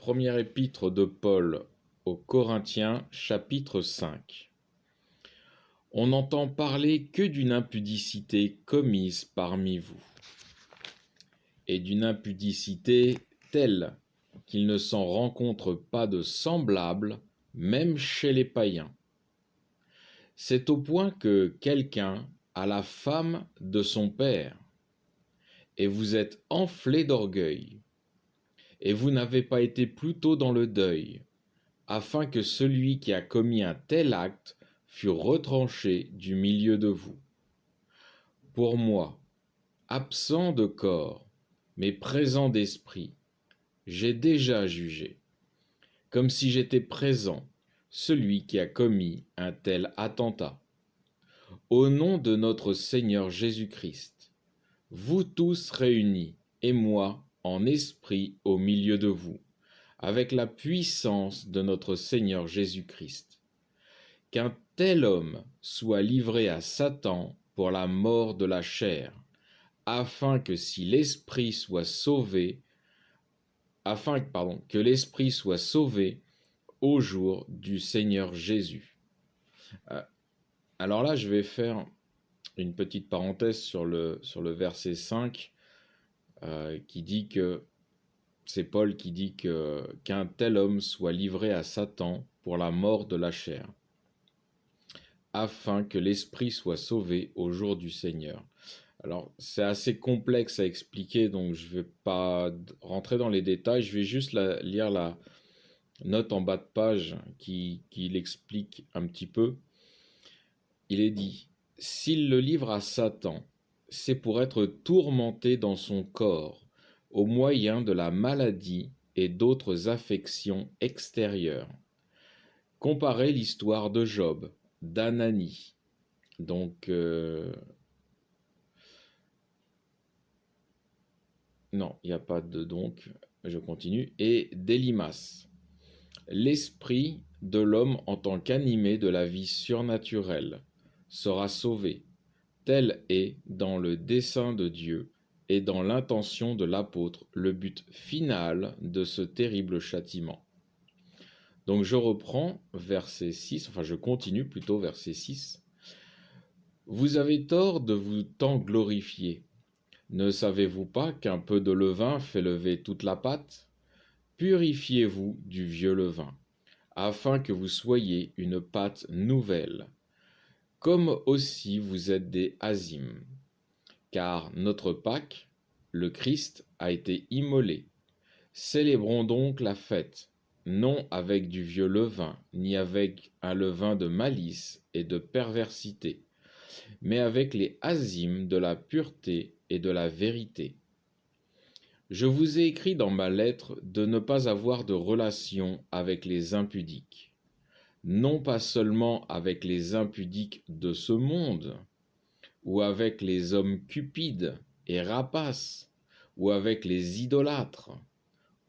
Première épître de Paul aux Corinthiens, chapitre 5. On n'entend parler que d'une impudicité commise parmi vous, et d'une impudicité telle qu'il ne s'en rencontre pas de semblable, même chez les païens. C'est au point que quelqu'un a la femme de son père, et vous êtes enflé d'orgueil, et vous n'avez pas été plutôt dans le deuil, afin que celui qui a commis un tel acte fût retranché du milieu de vous. Pour moi, absent de corps, mais présent d'esprit, j'ai déjà jugé, comme si j'étais présent, celui qui a commis un tel attentat. Au nom de notre Seigneur Jésus-Christ, vous tous réunis, et moi en esprit au milieu de vous, avec la puissance de notre Seigneur Jésus-Christ, qu'un tel homme soit livré à Satan pour la mort de la chair, afin que l'esprit soit sauvé au jour du Seigneur Jésus. Alors là, je vais faire une petite parenthèse sur le verset 5 qui dit que c'est Paul qui dit qu'un tel homme soit livré à Satan pour la mort de la chair, afin que l'esprit soit sauvé au jour du Seigneur. Alors, c'est assez complexe à expliquer, donc je ne vais pas rentrer dans les détails, je vais juste lire la note en bas de page qui l'explique un petit peu. Il est dit, « S'il le livre à Satan, c'est pour être tourmenté dans son corps, au moyen de la maladie et d'autres affections extérieures. » Comparez l'histoire de Job, d'Anani, donc... Non, il n'y a pas de donc, je continue. Et d'Élimas. L'esprit de l'homme en tant qu'animé de la vie surnaturelle sera sauvé. Tel est, dans le dessein de Dieu et dans l'intention de l'apôtre, le but final de ce terrible châtiment. Donc je reprends verset 6, enfin je continue plutôt verset 6. Vous avez tort de vous tant glorifier. Ne savez-vous pas qu'un peu de levain fait lever toute la pâte ? Purifiez-vous du vieux levain, afin que vous soyez une pâte nouvelle, comme aussi vous êtes des azimes. Car notre Pâque, le Christ, a été immolé. Célébrons donc la fête, non avec du vieux levain, ni avec un levain de malice et de perversité, mais avec les azimes de la pureté et de la vérité. Je vous ai écrit dans ma lettre de ne pas avoir de relation avec les impudiques, non pas seulement avec les impudiques de ce monde, ou avec les hommes cupides et rapaces, ou avec les idolâtres.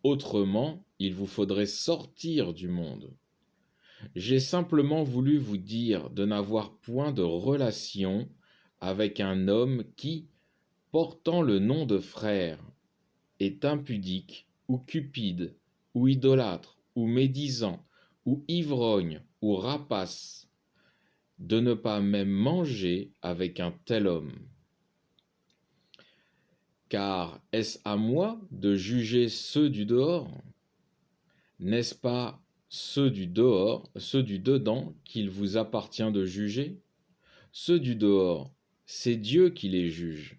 Autrement, il vous faudrait sortir du monde. J'ai simplement voulu vous dire de n'avoir point de relation avec un homme qui, portant le nom de frère, est impudique, ou cupide, ou idolâtre, ou médisant, ou ivrogne, ou rapace, de ne pas même manger avec un tel homme. Car est-ce à moi de juger ceux du dehors? N'est-ce pas ceux du dedans qu'il vous appartient de juger? Ceux du dehors, c'est Dieu qui les juge.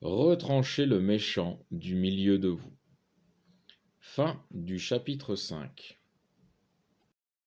Retranchez le méchant du milieu de vous. Fin du chapitre 5.